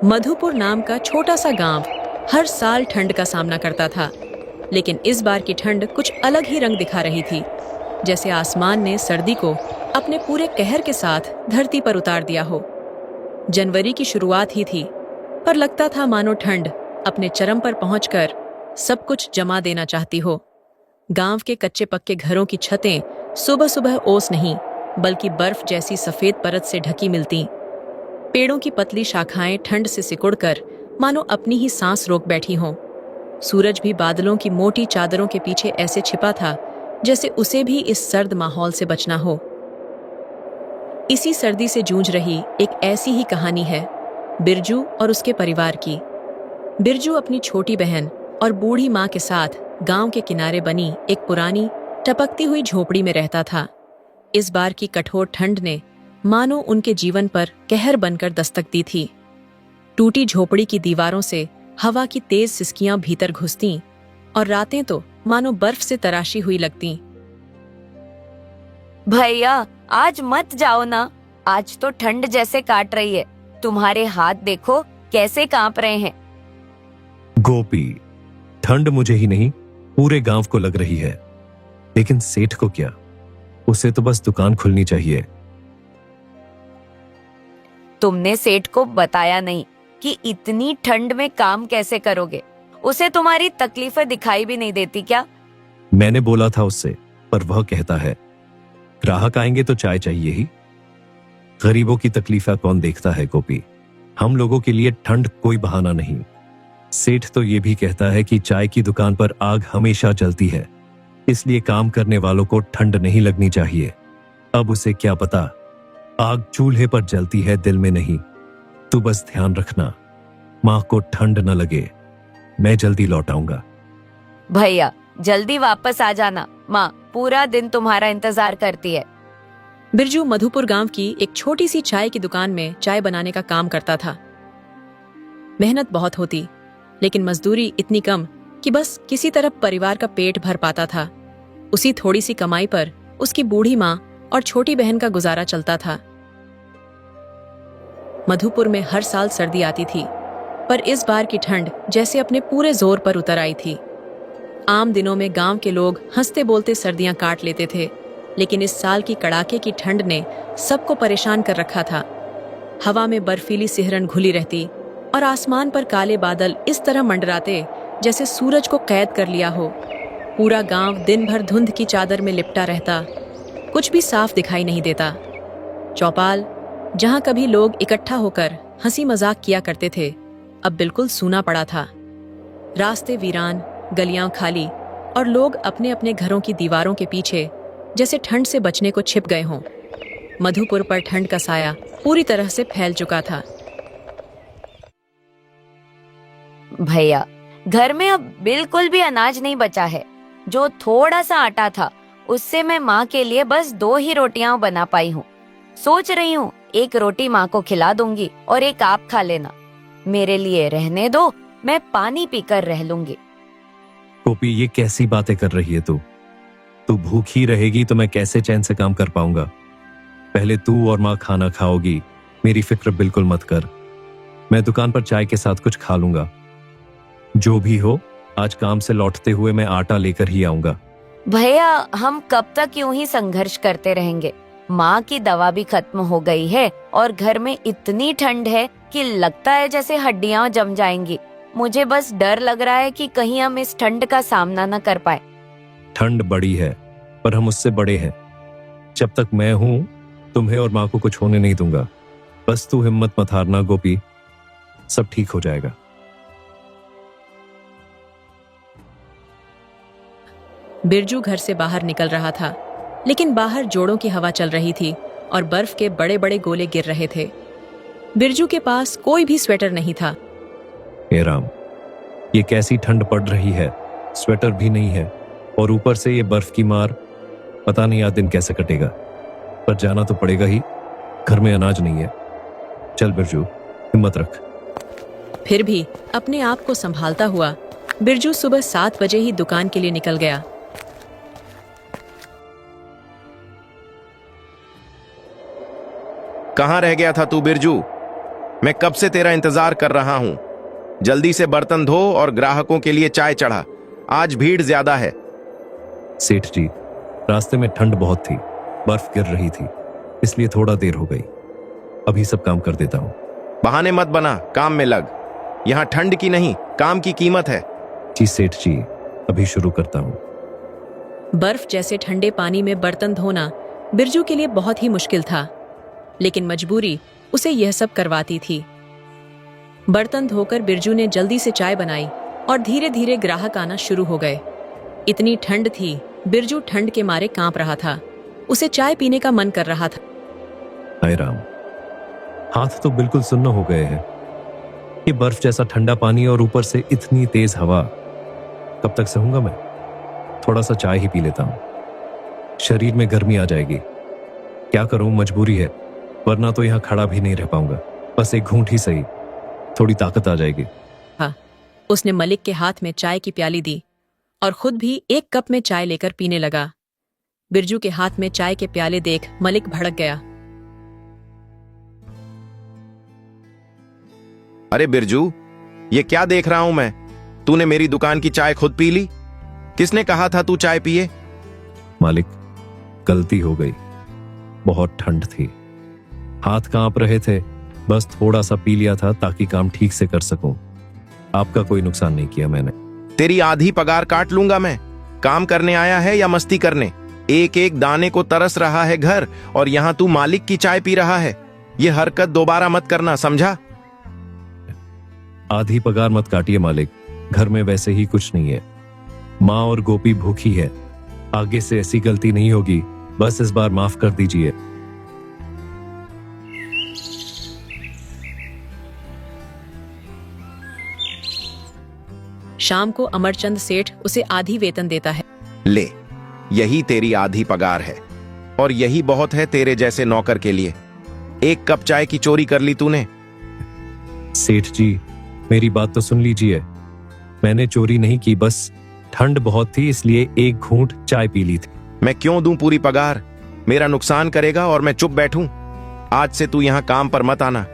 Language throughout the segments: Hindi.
मधुपुर नाम का छोटा सा गांव हर साल ठंड का सामना करता था, लेकिन इस बार की ठंड कुछ अलग ही रंग दिखा रही थी। जैसे आसमान ने सर्दी को अपने पूरे कहर के साथ धरती पर उतार दिया हो। जनवरी की शुरुआत ही थी, पर लगता था मानो ठंड अपने चरम पर पहुंचकर सब कुछ जमा देना चाहती हो। गांव के कच्चे पक्के घरों की छतें सुबह सुबह ओस नहीं बल्कि बर्फ जैसी सफेद परत से ढकी मिलती। पेड़ों की पतली शाखाएं ठंड से सिकुड़कर मानो अपनी ही सांस रोक बैठी हों। सूरज भी बादलों की मोटी चादरों के पीछे ऐसे छिपा था जैसे उसे भी इस सर्द माहौल से बचना हो। इसी सर्दी से जूझ रही एक ऐसी ही कहानी है बिरजू और उसके परिवार की। बिरजू अपनी छोटी बहन और बूढ़ी माँ के साथ गांव के किनारे बनी एक पुरानी टपकती हुई झोपड़ी में रहता था। इस बार की कठोर ठंड ने मानो उनके जीवन पर कहर बनकर दस्तक दी थी। टूटी झोपड़ी की दीवारों से हवा की तेज सिसकियां भीतर घुसतीं और रातें तो मानो बर्फ से तराशी हुई लगतीं। भैया आज मत जाओ ना, आज तो ठंड जैसे काट रही है। तुम्हारे हाथ देखो कैसे कांप रहे हैं। गोपी, ठंड मुझे ही नहीं पूरे गांव को लग रही है, लेकिन सेठ को क्या? उसे तो बस दुकान खुलनी चाहिए। तुमने सेठ को बताया नहीं कि इतनी ठंड में काम कैसे करोगे? उसे तुम्हारी तकलीफें दिखाई भी नहीं देती क्या? मैंने बोला था उससे, पर वह कहता है ग्राहक आएंगे तो चाय चाहिए ही। गरीबों की तकलीफें कौन देखता है गोपी? हम लोगों के लिए ठंड कोई बहाना नहीं। सेठ तो ये भी कहता है कि चाय की दुकान पर आग हमेशा जलती है, इसलिए काम करने वालों को ठंड नहीं लगनी चाहिए। अब उसे क्या पता, आग चूल्हे पर जलती है, दिल में नहीं। तू बस ध्यान रखना, माँ को ठंड न लगे। मैं जल्दी लौट आऊंगा। भैया जल्दी वापस आ जाना, माँ पूरा दिन तुम्हारा इंतजार करती है। बिरजू मधुपुर गांव की एक छोटी सी चाय की दुकान में चाय बनाने का काम करता था। मेहनत बहुत होती, लेकिन मजदूरी इतनी कम कि बस किसी तरह परिवार का पेट भर पाता था। उसी थोड़ी सी कमाई पर उसकी बूढ़ी माँ और छोटी बहन का गुजारा चलता था। मधुपुर में हर साल सर्दी आती थी, पर इस बार की ठंड जैसे अपने पूरे जोर पर उतर आई थी। आम दिनों में गांव के लोग हंसते बोलते सर्दियां काट लेते थे, लेकिन इस साल की कड़ाके की ठंड ने सबको परेशान कर रखा था। हवा में बर्फीली सिहरन घुली रहती और आसमान पर काले बादल इस तरह मंडराते जैसे सूरज को कैद कर लिया हो। पूरा गांव दिन भर धुंध की चादर में लिपटा रहता, कुछ भी साफ दिखाई नहीं देता। चौपाल, जहां कभी लोग इकट्ठा होकर हंसी मजाक किया करते थे, अब बिल्कुल सूना पड़ा था। रास्ते वीरान, गलियां खाली और लोग अपने अपने घरों की दीवारों के पीछे जैसे ठंड से बचने को छिप गए हों। मधुपुर पर ठंड का साया पूरी तरह से फैल चुका था। भैया घर में अब बिल्कुल भी अनाज नहीं बचा है। जो थोड़ा सा आटा था उससे मैं माँ के लिए बस 2 ही रोटियां बना पाई हूँ। सोच रही हूँ एक रोटी माँ को खिला दूंगी और एक आप खा लेना। मेरे लिए रहने दो, मैं पानी पीकर रह लूंगी। गोपी, ये कैसी बातें कर रही है तू? तू भूखी रहेगी तो मैं कैसे चैन से काम कर पाऊंगा? पहले तू और माँ खाना खाओगी, मेरी फिक्र बिल्कुल मत कर। मैं दुकान पर चाय के साथ कुछ खा लूंगा। जो भी हो, आज काम से लौटते हुए मैं आटा लेकर ही आऊंगा। भैया हम कब तक यूं ही संघर्ष करते रहेंगे? माँ की दवा भी खत्म हो गई है और घर में इतनी ठंड है कि लगता है जैसे हड्डियां जम जाएंगी। मुझे बस डर लग रहा है कि कहीं हम इस ठंड का सामना न कर पाए। ठंड बड़ी है, पर हम उससे बड़े हैं। जब तक मैं हूं, तुम्हें और माँ को कुछ होने नहीं दूंगा। बस तू हिम्मत मत हारना गोपी, सब ठीक हो जाएगा। बिरजू घर से बाहर निकल रहा था, लेकिन बाहर जोड़ों की हवा चल रही थी और बर्फ के बड़े बड़े गोले गिर रहे थे। बिरजू के पास कोई भी स्वेटर नहीं था। हे राम, ये कैसी ठंड पड़ रही है, स्वेटर भी नहीं है और ऊपर से ये बर्फ की मार। पता नहीं आज दिन कैसे कटेगा, पर जाना तो पड़ेगा ही। घर में अनाज नहीं है। चल बिरजू, हिम्मत रख। फिर भी अपने आप को संभालता हुआ बिरजू सुबह 7 बजे ही दुकान के लिए निकल गया। कहाँ रह गया था तू बिरजू? मैं कब से तेरा इंतजार कर रहा हूं। जल्दी से बर्तन धो और ग्राहकों के लिए चाय चढ़ा, आज भीड़ ज्यादा है। सेठ जी, रास्ते में ठंड बहुत थी, बर्फ गिर रही थी, इसलिए थोड़ा देर हो गई। अभी सब काम कर देता हूँ। बहाने मत बना, काम में लग। यहाँ ठंड की नहीं, काम की कीमत है। जी सेठ जी, अभी शुरू करता हूँ। बर्फ जैसे ठंडे पानी में बर्तन धोना बिरजू के लिए बहुत ही मुश्किल था, लेकिन मजबूरी उसे यह सब करवाती थी। बर्तन धोकर बिरजू ने जल्दी से चाय बनाई और धीरे धीरे ग्राहक आना शुरू हो गए। इतनी ठंड थी, बिरजू ठंड के मारे कांप रहा था। उसे चाय पीने का मन कर रहा था। हाय राम, हाथ तो बिल्कुल सुन्न हो गए हैं। ये बर्फ जैसा ठंडा पानी और ऊपर से इतनी तेज हवा, कब तक सहूंगा मैं? थोड़ा सा चाय ही पी लेता हूं, शरीर में गर्मी आ जाएगी। क्या करूं, मजबूरी है, वरना तो यहां खड़ा भी नहीं रह पाऊंगा। बस एक घूंट ही सही, थोड़ी ताकत आ जाएगी। हाँ, उसने मलिक के हाथ में चाय की प्याली दी और खुद भी एक कप में चाय लेकर पीने लगा। बिरजू के हाथ में चाय के प्याले देख मलिक भड़क गया। अरे बिरजू, ये क्या देख रहा हूं मैं? तूने मेरी दुकान की चाय खुद पी ली? किसने कहा था तू चाय पिए? मालिक, गलती हो गई। बहुत ठंड थी, हाथ कांप रहे थे, बस थोड़ा सा पी लिया था ताकि काम ठीक से कर सकूं। आपका कोई नुकसान नहीं किया मैंने। तेरी आधी पगार काट लूंगा मैं। काम करने आया है या मस्ती करने? एक एक दाने को तरस रहा है घर, और यहां तू मालिक की चाय पी रहा है। ये हरकत दोबारा मत करना, समझा? आधी पगार मत काटिए मालिक, घर में वैसे ही कुछ नहीं है। माँ और गोपी भूखी है, आगे से ऐसी गलती नहीं होगी, बस इस बार माफ कर दीजिए। शाम को अमरचंद सेठ उसे आधी वेतन देता है। ले, यही तेरी आधी पगार है, और यही बहुत है तेरे जैसे नौकर के लिए। एक कप चाय की चोरी कर ली तूने। सेठ जी, मेरी बात तो सुन लीजिए। मैंने चोरी नहीं की, बस ठंड बहुत थी इसलिए एक घूंट चाय पी ली थी। मैं क्यों दूं पूरी पगार? मेरा नुकसान करेगा और मैं चुप बैठूं? आज से तू यहां काम पर मत आना।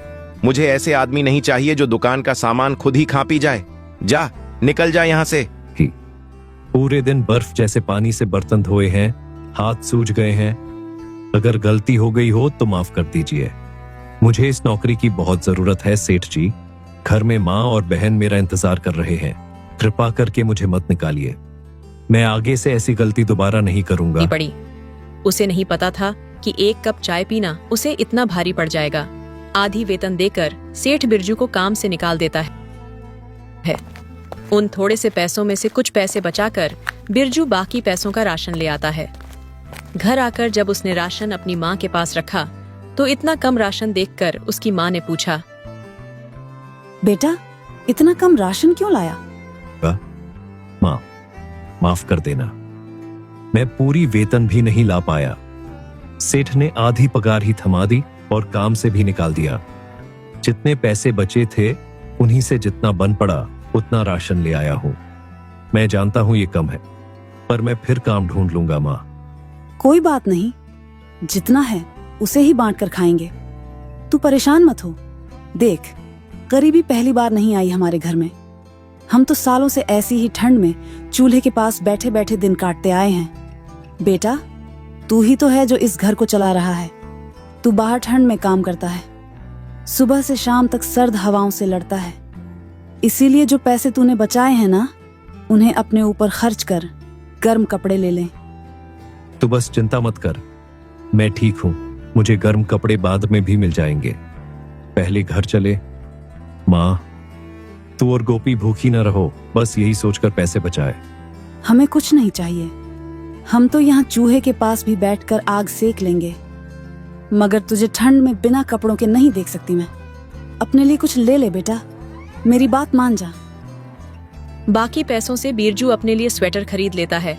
मुझे ऐसे आदमी नहीं चाहिए जो दुकान का सामान खुद ही खा पी जाए। जा, निकल जा यहां से। पूरे दिन बर्फ जैसे पानी से बर्तन धोए हैं, हाथ सूज गए हैं। अगर गलती हो गई हो तो माफ कर दीजिए। मुझे इस नौकरी की बहुत जरूरत है सेठ जी। घर में माँ और बहन मेरा इंतजार कर रहे हैं। कृपा करके मुझे मत निकालिए। मैं आगे से ऐसी गलती दोबारा नहीं करूंगा। पड़ी, उसे नहीं पता था कि एक कप चाय पीना उसे इतना भारी पड़ जाएगा। आधी वेतन देकर सेठ बिरजू को काम से निकाल देता है। उन थोड़े से पैसों में से कुछ पैसे बचाकर बिरजू बाकी पैसों का राशन ले आता है। घर आकर जब उसने राशन अपनी माँ के पास रखा तो इतना कम राशन देखकर उसकी माँ ने पूछा, बेटा, इतना कम राशन क्यों लाया? माँ, माफ कर देना, मैं पूरी वेतन भी नहीं ला पाया। सेठ ने आधी पगार ही थमा दी और काम से भी निकाल दिया। जितने पैसे बचे थे उन्हीं से जितना बन पड़ा उतना राशन ले आया हूं। मैं जानता हूं ये कम है, पर मैं फिर काम ढूंढ लूंगा माँ। कोई बात नहीं, जितना है उसे ही बांट कर खाएंगे। तू परेशान मत हो। देख, गरीबी पहली बार नहीं आई हमारे घर में। हम तो सालों से ऐसी ही ठंड में चूल्हे के पास बैठे बैठे दिन काटते आए हैं। बेटा, तू ही तो है जो इस घर को चला रहा है। तू बाहर ठंड में काम करता है, सुबह से शाम तक सर्द हवाओं से लड़ता है। इसीलिए जो पैसे तूने बचाए हैं ना, उन्हें अपने ऊपर खर्च कर गर्म कपड़े ले ले। तो बस चिंता मत कर, मैं ठीक हूं। मुझे गर्म कपड़े बाद में भी मिल जाएंगे। पहले घर चले। माँ, तू और गोपी भूखी न रहो, बस यही सोचकर पैसे बचाए। हमें कुछ नहीं चाहिए। हम तो यहाँ चूहे के पास भी बैठकर आग सेक लेंगे, मगर तुझे ठंड में बिना कपड़ों के नहीं देख सकती मैं। अपने लिए कुछ ले ले बेटा, मेरी बात मान जा। बाकी पैसों से बिरजू अपने लिए स्वेटर खरीद लेता है।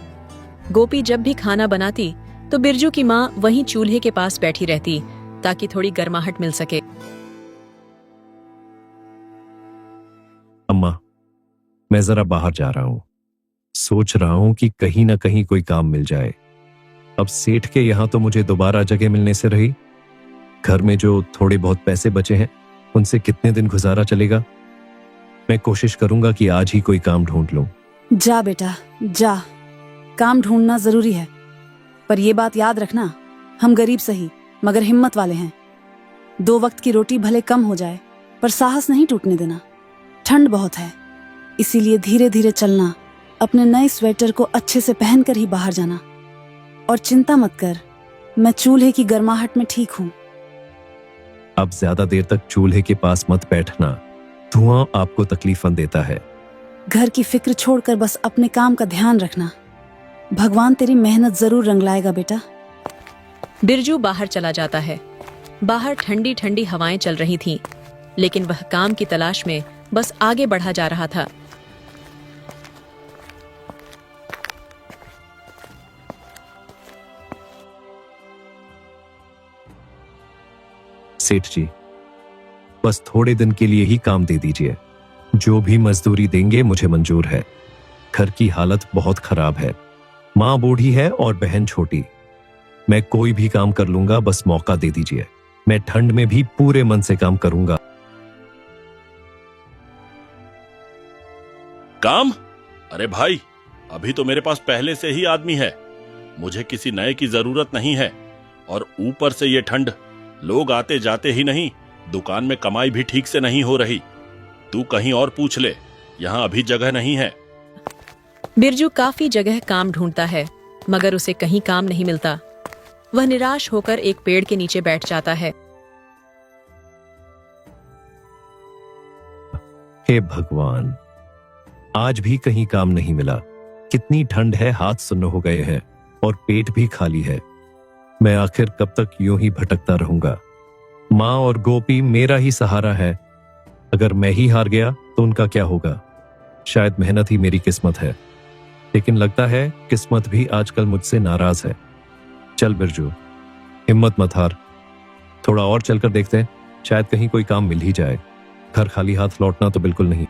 गोपी जब भी खाना बनाती तो बिरजू की माँ वहीं चूल्हे के पास बैठी रहती ताकि थोड़ी गर्माहट मिल सके। अम्मा, मैं जरा बाहर जा रहा हूं। सोच रहा हूं कि कहीं ना कहीं कोई काम मिल जाए। अब सेठ के यहां तो मुझे दोबारा जगह मिलने से रही। घर में जो थोड़े बहुत पैसे बचे हैं उनसे कितने दिन गुजारा चलेगा? मैं कोशिश करूंगा कि आज ही कोई काम ढूंढ लूं। जा बेटा जा, काम ढूंढना जरूरी है, पर ये बात याद रखना, हम गरीब सही मगर हिम्मत वाले हैं। 2 वक्त की रोटी भले कम हो जाए पर साहस नहीं टूटने देना। ठंड बहुत है, इसीलिए धीरे धीरे चलना, अपने नए स्वेटर को अच्छे से पहनकर ही बाहर जाना। और चिंता मत कर, मैं चूल्हे की गर्माहट में ठीक हूँ। अब ज्यादा देर तक चूल्हे के पास मत बैठना, धुआं आपको तकलीफन देता है। घर की फिक्र छोड़कर बस अपने काम का ध्यान रखना। भगवान तेरी मेहनत जरूर रंग लाएगा बेटा। बिरजू बाहर चला जाता है। बाहर ठंडी ठंडी हवाएं चल रही थीं, लेकिन वह काम की तलाश में बस आगे बढ़ा जा रहा था। सेठ जी, बस थोड़े दिन के लिए ही काम दे दीजिए। जो भी मजदूरी देंगे मुझे मंजूर है। घर की हालत बहुत खराब है, माँ बूढ़ी है और बहन छोटी। मैं कोई भी काम कर लूंगा, बस मौका दे दीजिए। मैं ठंड में भी पूरे मन से काम करूंगा। काम? अरे भाई, अभी तो मेरे पास पहले से ही आदमी है। मुझे किसी नए की जरूरत नहीं है। और ऊपर से ये ठंड, लोग आते जाते ही नहीं, दुकान में कमाई भी ठीक से नहीं हो रही। तू कहीं और पूछ ले, यहाँ अभी जगह नहीं है। बिरजू काफी जगह काम ढूंढता है, मगर उसे कहीं काम नहीं मिलता। वह निराश होकर एक पेड़ के नीचे बैठ जाता है। हे भगवान, आज भी कहीं काम नहीं मिला। कितनी ठंड है, हाथ सुन्न हो गए हैं और पेट भी खाली है। मैं आखिर कब तक यूं ही भटकता रहूंगा? माँ और गोपी मेरा ही सहारा है। अगर मैं ही हार गया तो उनका क्या होगा? शायद मेहनत ही मेरी किस्मत है, लेकिन लगता है किस्मत भी आजकल मुझसे नाराज है। चल बिरजू, हिम्मत मत हार, थोड़ा और चलकर देखते हैं, शायद कहीं कोई काम मिल ही जाए। घर खाली हाथ लौटना तो बिल्कुल नहीं।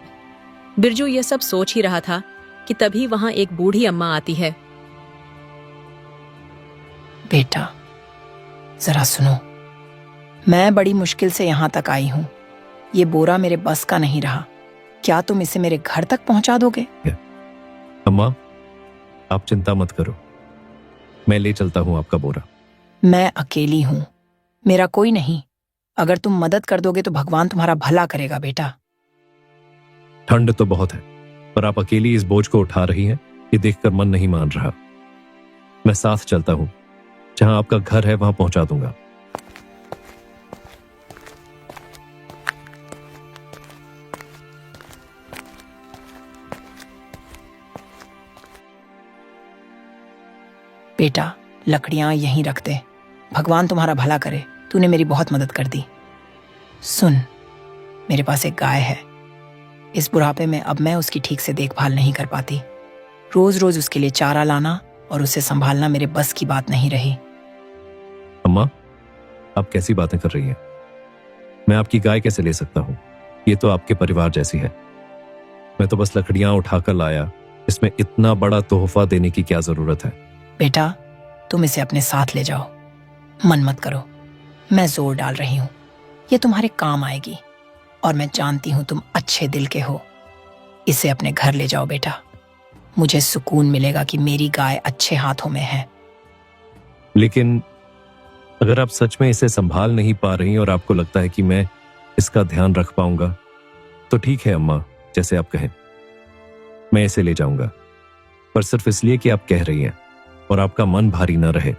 बिरजू ये सब सोच ही रहा था कि तभी वहां एक बूढ़ी अम्मा आती है। बेटा, जरा सुनो, मैं बड़ी मुश्किल से यहाँ तक आई हूँ। ये बोरा मेरे बस का नहीं रहा। क्या तुम इसे मेरे घर तक पहुंचा दोगे? अम्मा, आप चिंता मत करो, मैं ले चलता हूँ आपका बोरा। मैं अकेली हूँ, मेरा कोई नहीं। अगर तुम मदद कर दोगे तो भगवान तुम्हारा भला करेगा बेटा। ठंड तो बहुत है, पर आप अकेली इस बोझ को उठा रही हैं, ये देखकर मन नहीं मान रहा। मैं साथ चलता हूँ, जहां आपका घर है वहां पहुंचा दूंगा। बेटा, लकड़ियां यहीं रख दे। भगवान तुम्हारा भला करे, तूने मेरी बहुत मदद कर दी। सुन, मेरे पास एक गाय है। इस बुढ़ापे में अब मैं उसकी ठीक से देखभाल नहीं कर पाती। रोज रोज उसके लिए चारा लाना और उसे संभालना मेरे बस की बात नहीं रही। अम्मा, आप कैसी बातें कर रही हैं? मैं आपकी गाय कैसे ले सकता हूं? ये तो आपके परिवार जैसी है। मैं तो बस लकड़ियां उठाकर लाया, इसमें इतना बड़ा तोहफा देने की क्या जरूरत है? बेटा, तुम इसे अपने साथ ले जाओ, मन मत करो। मैं जोर डाल रही हूँ, ये तुम्हारे काम आएगी और मैं जानती हूँ तुम अच्छे दिल के हो। इसे अपने घर ले जाओ बेटा, मुझे सुकून मिलेगा कि मेरी गाय अच्छे हाथों में है। लेकिन अगर आप सच में इसे संभाल नहीं पा रही और आपको लगता है कि मैं इसका ध्यान रख पाऊंगा, तो ठीक है अम्मा, जैसे आप कहें। मैं इसे ले जाऊंगा, पर सिर्फ इसलिए कि आप कह रही हैं और आपका मन भारी न रहे।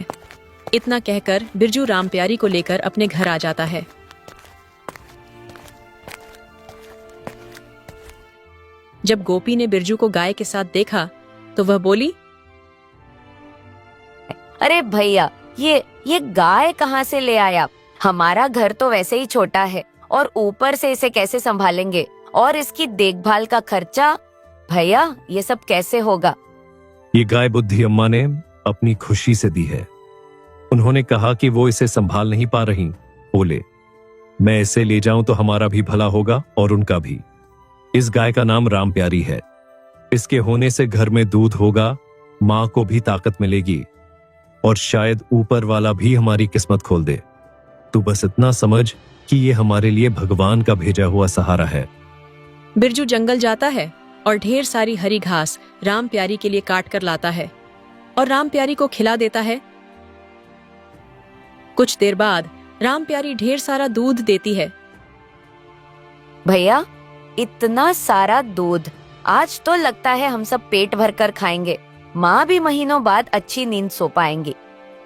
इतना कहकर बिरजू रामप्यारी को लेकर अपने घर आ जाता है। जब गोपी ने बिरजू को गाय के साथ देखा तो वह बोली, अरे भैया, ये गाय कहाँ से ले आया? हमारा घर तो वैसे ही छोटा है और ऊपर से इसे कैसे संभालेंगे? और इसकी देखभाल का खर्चा? भैया, ये सब कैसे होगा? ये गाय बुद्धि अम्मा ने अपनी खुशी से दी है। उन्होंने कहा कि वो इसे संभाल नहीं पा रही। बोले, मैं इसे ले जाऊं तो हमारा भी भला होगा और उनका भी। इस गाय का नाम रामप्यारी है। इसके होने से घर में दूध होगा, माँ को भी ताकत मिलेगी और शायद ऊपर वाला भी हमारी किस्मत खोल दे। तू बस इतना समझ कि ये हमारे लिए भगवान का भेजा हुआ सहारा है। बिरजू जंगल जाता है और ढेर सारी हरी घास राम प्यारी के लिए काट कर लाता है और राम प्यारी को खिला देता है। कुछ देर बाद राम प्यारी ढेर सारा दूध देती है। भैया, इतना सारा दूध, आज तो लगता है हम सब पेट भर कर खाएंगे। माँ भी महीनों बाद अच्छी नींद सो पाएंगी।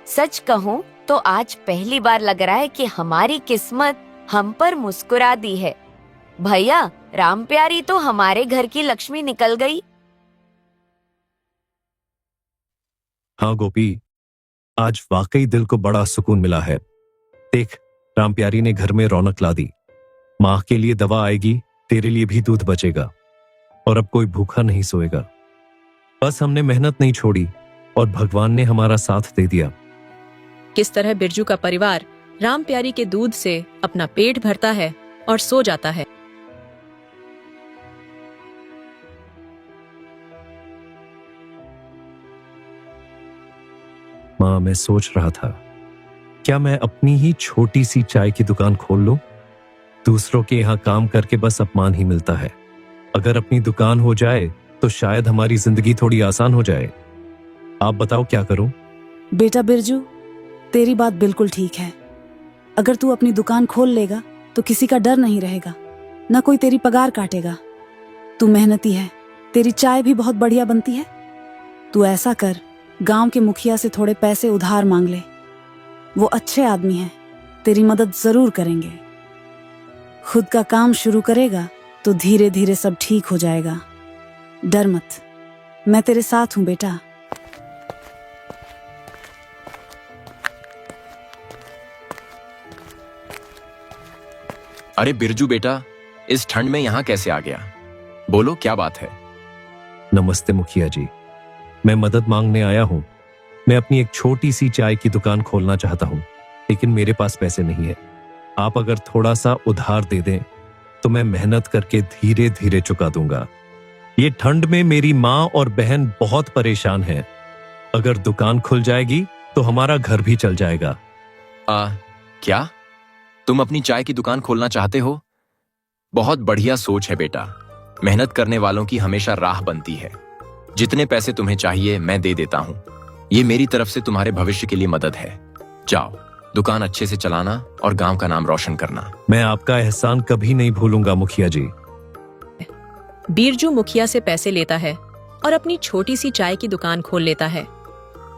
सच कहूँ तो आज पहली बार लग रहा है कि हमारी किस्मत हम पर मुस्कुरा दी है। भैया, राम प्यारी तो हमारे घर की लक्ष्मी निकल गई। हाँ गोपी, आज वाकई दिल को बड़ा सुकून मिला है। देख, राम प्यारी ने घर में रौनक ला दी। माँ के लिए दवा आएगी, तेरे लिए भी दूध बचेगा और अब कोई भूखा नहीं सोएगा। बस हमने मेहनत नहीं छोड़ी और भगवान ने हमारा साथ दे दिया। किस तरह बिरजू का परिवार राम प्यारी के दूध से अपना पेट भरता है और सो जाता है। माँ, मैं सोच रहा था, क्या मैं अपनी ही छोटी सी चाय की दुकान खोल लूं? दूसरों के यहाँ काम करके बस अपमान ही मिलता है। अगर अपनी दुकान हो जाए तो शायद हमारी जिंदगी थोड़ी आसान हो जाए। आप बताओ क्या करूं? बेटा बिरजू, तेरी बात बिल्कुल ठीक है। अगर तू अपनी दुकान खोल लेगा तो किसी का डर नहीं रहेगा, न कोई तेरी पगार काटेगा। तू मेहनती है, तेरी चाय भी बहुत बढ़िया बनती है। तू ऐसा कर, गांव के मुखिया से थोड़े पैसे उधार मांग ले। वो अच्छे आदमी हैं, तेरी मदद जरूर करेंगे। खुद का काम शुरू करेगा तो धीरे धीरे सब ठीक हो जाएगा। डर मत, मैं तेरे साथ हूं बेटा। अरे बिरजू बेटा, इस ठंड में यहाँ कैसे आ गया? बोलो, क्या बात है? नमस्ते मुखिया जी, मैं मदद मांगने आया हूं। मैं अपनी एक छोटी सी चाय की दुकान खोलना चाहता हूं, लेकिन मेरे पास पैसे नहीं है। आप अगर थोड़ा सा उधार दे दें तो मैं मेहनत करके धीरे धीरे चुका दूंगा। ये ठंड में मेरी माँ और बहन बहुत परेशान हैं। अगर दुकान खुल जाएगी तो हमारा घर भी चल जाएगा। क्या तुम अपनी चाय की दुकान खोलना चाहते हो? बहुत बढ़िया सोच है बेटा। मेहनत करने वालों की हमेशा राह बनती है। जितने पैसे तुम्हें चाहिए मैं दे देता हूँ। ये मेरी तरफ से तुम्हारे भविष्य के लिए मदद है। जाओ, दुकान अच्छे से चलाना और गांव का नाम रोशन करना। मैं आपका एहसान कभी नहीं भूलूंगा मुखिया जी। बिरजू मुखिया से पैसे लेता है और अपनी छोटी सी चाय की दुकान खोल लेता है।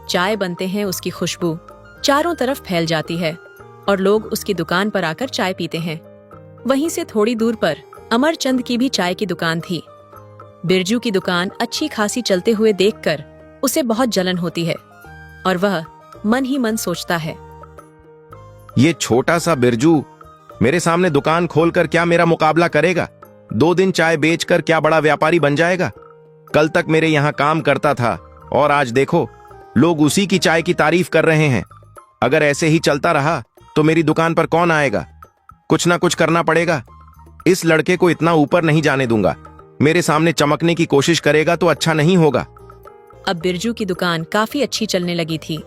चाय बनते हैं उसकी खुशबू चारों तरफ फैल जाती है और लोग उसकी दुकान पर आकर चाय पीते हैं। वहीं से थोड़ी दूर पर अमरचंद की भी चाय की दुकान थी। बिरजू की दुकान अच्छी खासी चलते हुए देखकर उसे बहुत जलन होती है और वह मन ही मन सोचता है, ये छोटा सा बिरजू मेरे सामने दुकान खोलकर क्या मेरा मुकाबला करेगा? 2 दिन चाय बेचकर क्या बड़ा व्यापारी बन जाएगा? कल तक मेरे यहाँ काम करता था और आज देखो, लोग उसी की चाय की तारीफ कर रहे हैं। अगर ऐसे ही चलता रहा तो मेरी दुकान पर कौन आएगा? कुछ ना कुछ करना पड़ेगा। इस लड़के को इतना ऊपर नहीं जाने दूंगा। मेरे सामने चमकने की कोशिश करेगा तो अच्छा नहीं होगा। अब बिरजू की दुकान काफी अच्छी चलने लगी थी।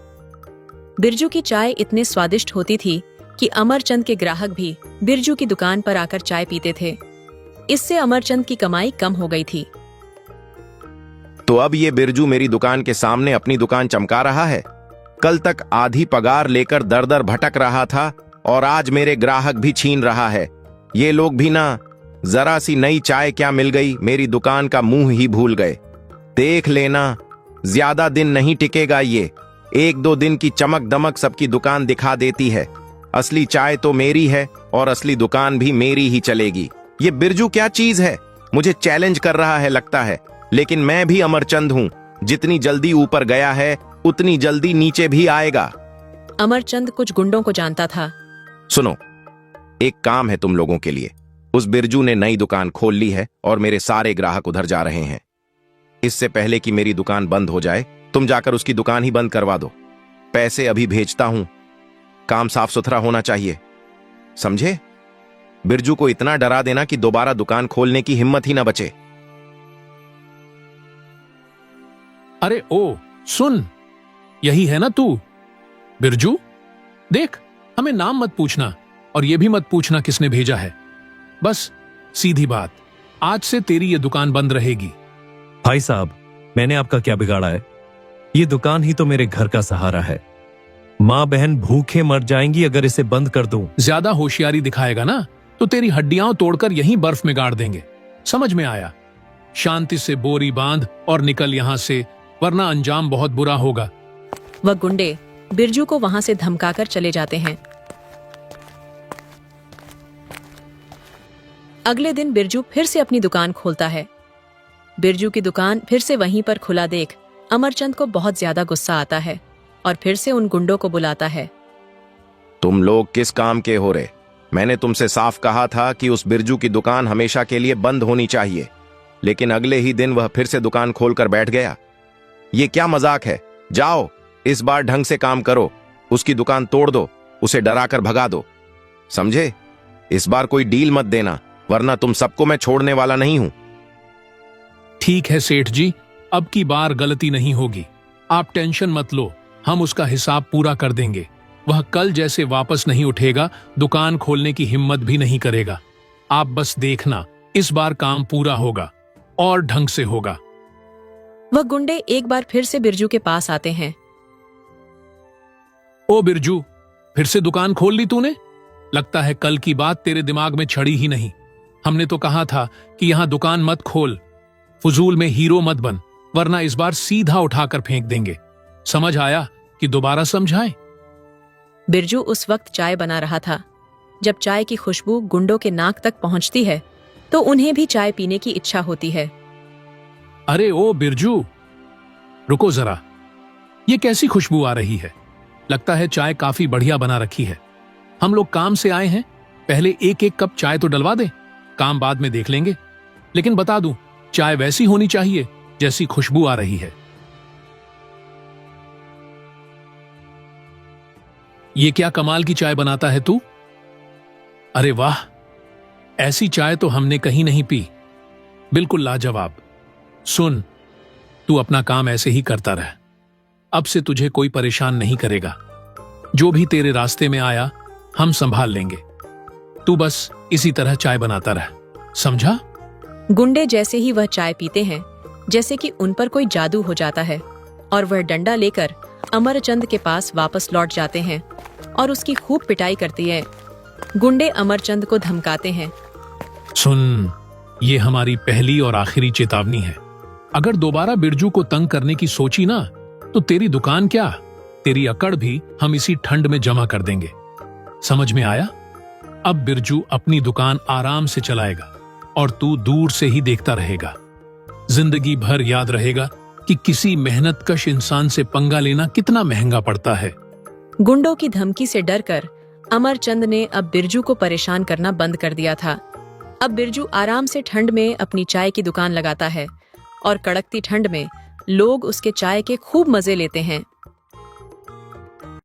बिरजू की चाय इतने स्वादिष्ट होती थी कि अमरचंद के ग्राहक भी बिरजू की दुकान पर आकर चाय पीते थे। इससे अमरचंद की कमाई कम हो गई थी। तो अब ये बिरजू मेरी दुकान के सामने अपनी दुकान चमका रहा है। कल तक आधी पगार लेकर दर दर भटक रहा था और आज मेरे ग्राहक भी छीन रहा है। ये लोग भी ना जरा सी नई चाय क्या मिल गई, मेरी दुकान का मुंह ही भूल गए। देख लेना, ज्यादा दिन नहीं टिकेगा ये। 1-2 दिन की चमक दमक सबकी दुकान दिखा देती है। असली चाय तो मेरी है और असली दुकान भी मेरी ही चलेगी। ये बिरजू क्या चीज है? मुझे चैलेंज कर रहा है लगता है, लेकिन मैं भी अमरचंद हूँ। जितनी जल्दी ऊपर गया है उतनी जल्दी नीचे भी आएगा। अमरचंद कुछ गुंडों को जानता था। सुनो, एक काम है तुम लोगों के लिए। उस बिरजू ने नई दुकान खोल ली है और मेरे सारे ग्राहक उधर जा रहे हैं। इससे पहले कि मेरी दुकान बंद हो जाए, तुम जाकर उसकी दुकान ही बंद करवा दो। पैसे अभी भेजता हूं। काम साफ सुथरा होना चाहिए, समझे? बिरजू को इतना डरा देना कि दोबारा दुकान खोलने की हिम्मत ही ना बचे। अरे ओ सुन, यही है ना तू? बिरजू, देख, हमें नाम मत पूछना और ये भी मत पूछना किसने भेजा है। बस सीधी बात, आज से तेरी ये दुकान बंद रहेगी। भाई साहब, मैंने आपका क्या बिगाड़ा है? ये दुकान ही तो मेरे घर का सहारा है। माँ बहन भूखे मर जाएंगी अगर इसे बंद कर दूं। ज्यादा होशियारी दिखाएगा ना तो तेरी हड्डियां तोड़कर यहीं बर्फ में गाड़ देंगे। समझ में आया? शांति से बोरी बांध और निकल यहां से, वरना अंजाम बहुत बुरा होगा। वह गुंडे बिरजू को वहां से धमकाकर चले जाते हैं। अगले दिन बिरजू फिर से अपनी दुकान खोलता है। बिरजू की दुकान फिर से वहीं पर खुला देख अमरचंद को बहुत ज्यादा गुस्सा आता है और फिर से उन गुंडों को बुलाता है। तुम लोग किस काम के हो रहे? मैंने तुमसे साफ कहा था कि उस बिरजू की दुकान हमेशा के लिए बंद होनी चाहिए, लेकिन अगले ही दिन वह फिर से दुकान खोलकर बैठ गया। ये क्या मजाक है? जाओ, इस बार ढंग से काम करो, उसकी दुकान तोड़ दो, उसे डराकर भगा दो, समझे? इस बार कोई डील मत देना, वरना तुम सबको मैं छोड़ने वाला नहीं हूं। ठीक है सेठ जी, अब की बार गलती नहीं होगी। आप टेंशन मत लो, हम उसका हिसाब पूरा कर देंगे। वह कल जैसे वापस नहीं उठेगा, दुकान खोलने की हिम्मत भी नहीं करेगा। आप बस देखना, इस बार काम पूरा होगा और ढंग से होगा। वह गुंडे एक बार फिर से बिरजू के पास आते हैं। ओ बिरजू, फिर से दुकान खोल ली तूने? लगता है कल की बात तेरे दिमाग में चढ़ी ही नहीं। हमने तो कहा था कि यहां दुकान मत खोल, फजूल में हीरो मत बन, वरना इस बार सीधा उठाकर फेंक देंगे। समझ आया कि दोबारा समझाएं? बिरजू उस वक्त चाय बना रहा था। जब चाय की खुशबू गुंडों के नाक तक पहुंचती है तो उन्हें भी चाय पीने की इच्छा होती है। अरे ओ बिरजू, रुको जरा, ये कैसी खुशबू आ रही है? लगता है चाय काफी बढ़िया बना रखी है। हम लोग काम से आए हैं, पहले एक एक कप चाय तो डलवा दे, काम बाद में देख लेंगे। लेकिन बता दूं, चाय वैसी होनी चाहिए जैसी खुशबू आ रही है। ये क्या कमाल की चाय बनाता है तू? अरे वाह, ऐसी चाय तो हमने कहीं नहीं पी। बिल्कुल लाजवाब। सुन, तू अपना काम ऐसे ही करता रह, अब से तुझे कोई परेशान नहीं करेगा। जो भी तेरे रास्ते में आया हम संभाल लेंगे। तू बस इसी तरह चाय बनाता रह, समझा? गुंडे जैसे ही वह चाय पीते हैं, जैसे कि उन पर कोई जादू हो जाता है और वह डंडा लेकर अमरचंद के पास वापस लौट जाते हैं और उसकी खूब पिटाई करती है। गुंडे अमरचंद को धमकाते हैं। सुन, ये हमारी पहली और आखिरी चेतावनी है। अगर दोबारा बिरजू को तंग करने की सोची ना, तो तेरी दुकान क्या, तेरी अकड़ भी हम इसी ठंड में जमा कर देंगे। समझ में आया? अब बिरजू अपनी दुकान आराम से चलाएगा और तू दूर से ही देखता रहेगा। जिंदगी भर याद रहेगा कि किसी मेहनतकश इंसान से पंगा लेना कितना महंगा पड़ता है। गुंडों की धमकी से डरकर अमरचंद ने अब बिरजू को परेशान करना बंद कर दिया था। अब बिरजू आराम से ठंड में अपनी चाय की दुकान लगाता है और कड़कती ठंड में लोग उसके चाय के खूब मजे लेते हैं।